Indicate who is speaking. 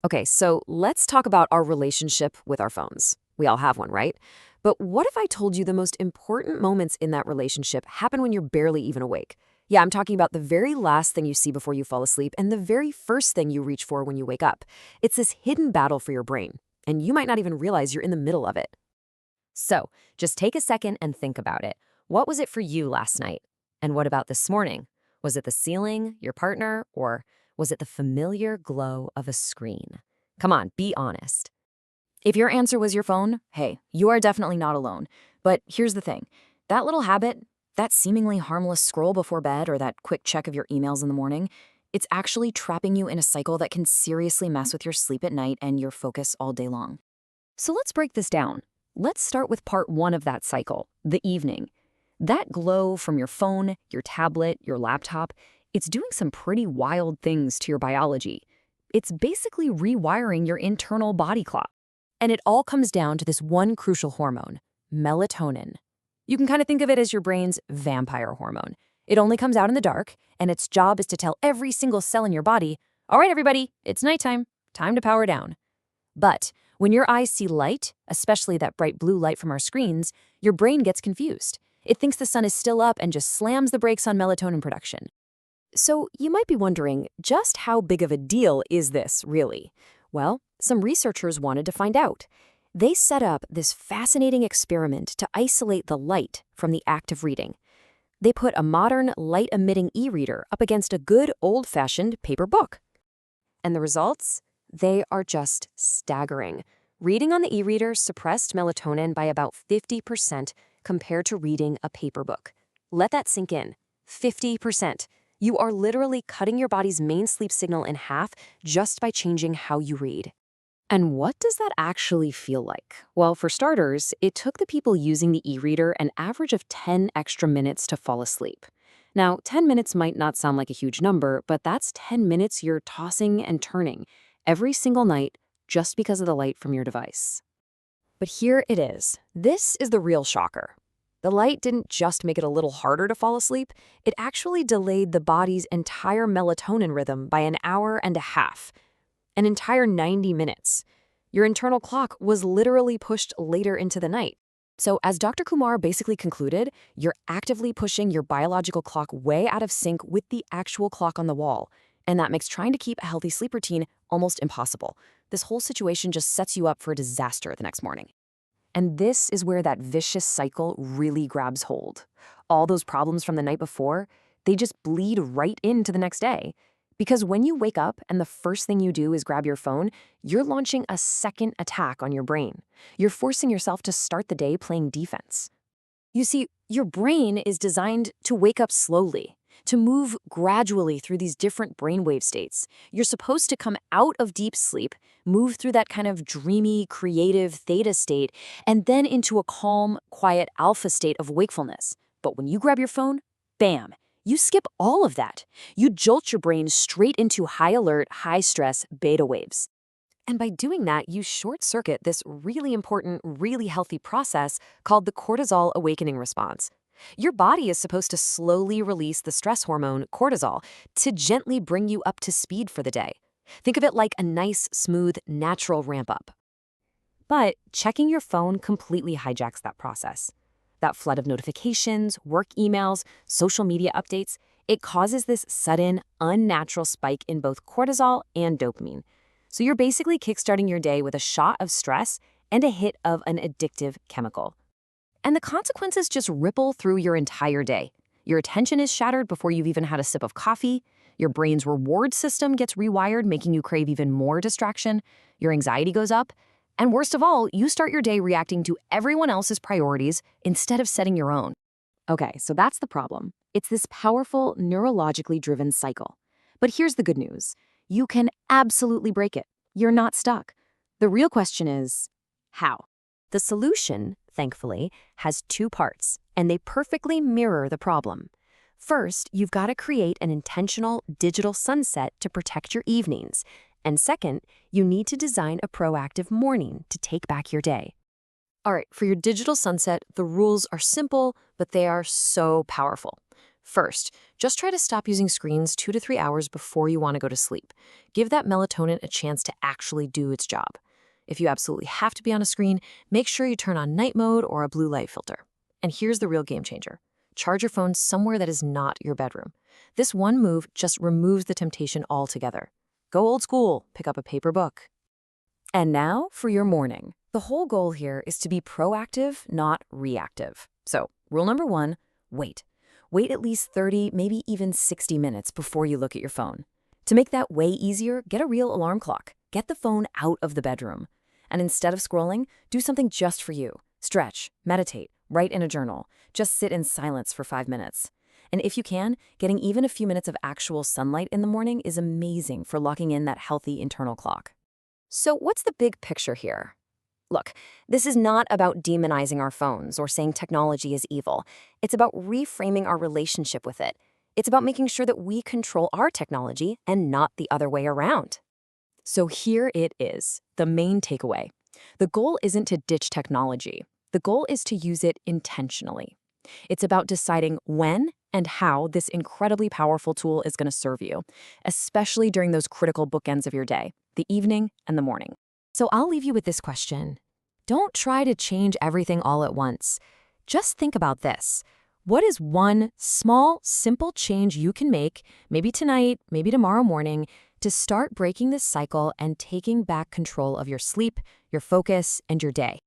Speaker 1: Okay, so let's talk about our relationship with our phones. We all have one, right? But what if I told you the most important moments in that relationship happen when you're barely even awake? Yeah, I'm talking about the very last thing you see before you fall asleep and the very first thing you reach for when you wake up. It's this hidden battle for your brain, and you might not even realize you're in the middle of it. So, just take a second and think about it. What was it for you last night? And what about this morning? Was it the ceiling, your partner, or was it the familiar glow of a screen? Come on, be honest. If your answer was your phone, hey, you are definitely not alone. But here's the thing, that little habit, that seemingly harmless scroll before bed or that quick check of your emails in the morning, it's actually trapping you in a cycle that can seriously mess with your sleep at night and your focus all day long. So let's break this down. Let's start with part one of that cycle, the evening. That glow from your phone, your tablet, your laptop, it's doing some pretty wild things to your biology. It's basically rewiring your internal body clock. And it all comes down to this one crucial hormone, melatonin. You can kind of think of it as your brain's vampire hormone. It only comes out in the dark, and its job is to tell every single cell in your body, all right, everybody, it's nighttime, time to power down. But when your eyes see light, especially that bright blue light from our screens, your brain gets confused. It thinks the sun is still up and just slams the brakes on melatonin production. So you might be wondering, just how big of a deal is this, really? Well, some researchers wanted to find out. They set up this fascinating experiment to isolate the light from the act of reading. They put a modern light-emitting e-reader up against a good old-fashioned paper book. And the results? They are just staggering. Reading on the e-reader suppressed melatonin by about 50% compared to reading a paper book. Let that sink in. 50%. You are literally cutting your body's main sleep signal in half just by changing how you read. And what does that actually feel like? Well, for starters, it took the people using the e-reader an average of 10 extra minutes to fall asleep. Now, 10 minutes might not sound like a huge number, but that's 10 minutes you're tossing and turning every single night just because of the light from your device. But here it is. This is the real shocker. The light didn't just make it a little harder to fall asleep, it actually delayed the body's entire melatonin rhythm by an hour and a half. An entire 90 minutes. Your internal clock was literally pushed later into the night. So as Dr. Kumar basically concluded, you're actively pushing your biological clock way out of sync with the actual clock on the wall. And that makes trying to keep a healthy sleep routine almost impossible. This whole situation just sets you up for a disaster the next morning. And this is where that vicious cycle really grabs hold. All those problems from the night before, they just bleed right into the next day. Because when you wake up and the first thing you do is grab your phone, you're launching a second attack on your brain. You're forcing yourself to start the day playing defense. You see, your brain is designed to wake up slowly, to move gradually through these different brainwave states. You're supposed to come out of deep sleep, move through that kind of dreamy, creative theta state, and then into a calm, quiet alpha state of wakefulness. But when you grab your phone, bam, you skip all of that. You jolt your brain straight into high alert, high stress beta waves. And by doing that, you short-circuit this really important, really healthy process called the cortisol awakening response. Your body is supposed to slowly release the stress hormone, cortisol, to gently bring you up to speed for the day. Think of it like a nice, smooth, natural ramp-up. But checking your phone completely hijacks that process. That flood of notifications, work emails, social media updates, it causes this sudden, unnatural spike in both cortisol and dopamine. So you're basically kickstarting your day with a shot of stress and a hit of an addictive chemical. And the consequences just ripple through your entire day. Your attention is shattered before you've even had a sip of coffee. Your brain's reward system gets rewired, making you crave even more distraction. Your anxiety goes up. And worst of all, you start your day reacting to everyone else's priorities instead of setting your own. Okay, so that's the problem. It's this powerful, neurologically driven cycle. But here's the good news. You can absolutely break it. You're not stuck. The real question is, how? The solution, thankfully, has two parts, and they perfectly mirror the problem. First, you've got to create an intentional digital sunset to protect your evenings. And second, you need to design a proactive morning to take back your day. All right, for your digital sunset, the rules are simple, but they are so powerful. First, just try to stop using screens 2 to 3 hours before you want to go to sleep. Give that melatonin a chance to actually do its job. If you absolutely have to be on a screen, make sure you turn on night mode or a blue light filter. And here's the real game changer. Charge your phone somewhere that is not your bedroom. This one move just removes the temptation altogether. Go old school, pick up a paper book. And now for your morning. The whole goal here is to be proactive, not reactive. So, rule number 1, wait. Wait at least 30, maybe even 60 minutes before you look at your phone. To make that way easier, get a real alarm clock. Get the phone out of the bedroom. And instead of scrolling, do something just for you. Stretch, meditate, write in a journal. Just sit in silence for 5 minutes. And if you can, getting even a few minutes of actual sunlight in the morning is amazing for locking in that healthy internal clock. So what's the big picture here? Look, this is not about demonizing our phones or saying technology is evil. It's about reframing our relationship with it. It's about making sure that we control our technology and not the other way around. So here it is, the main takeaway. The goal isn't to ditch technology. The goal is to use it intentionally. It's about deciding when and how this incredibly powerful tool is going to serve you, especially during those critical bookends of your day, the evening and the morning. So I'll leave you with this question. Don't try to change everything all at once. Just think about this. What is one small, simple change you can make, maybe tonight, maybe tomorrow morning, to start breaking this cycle and taking back control of your sleep, your focus, and your day?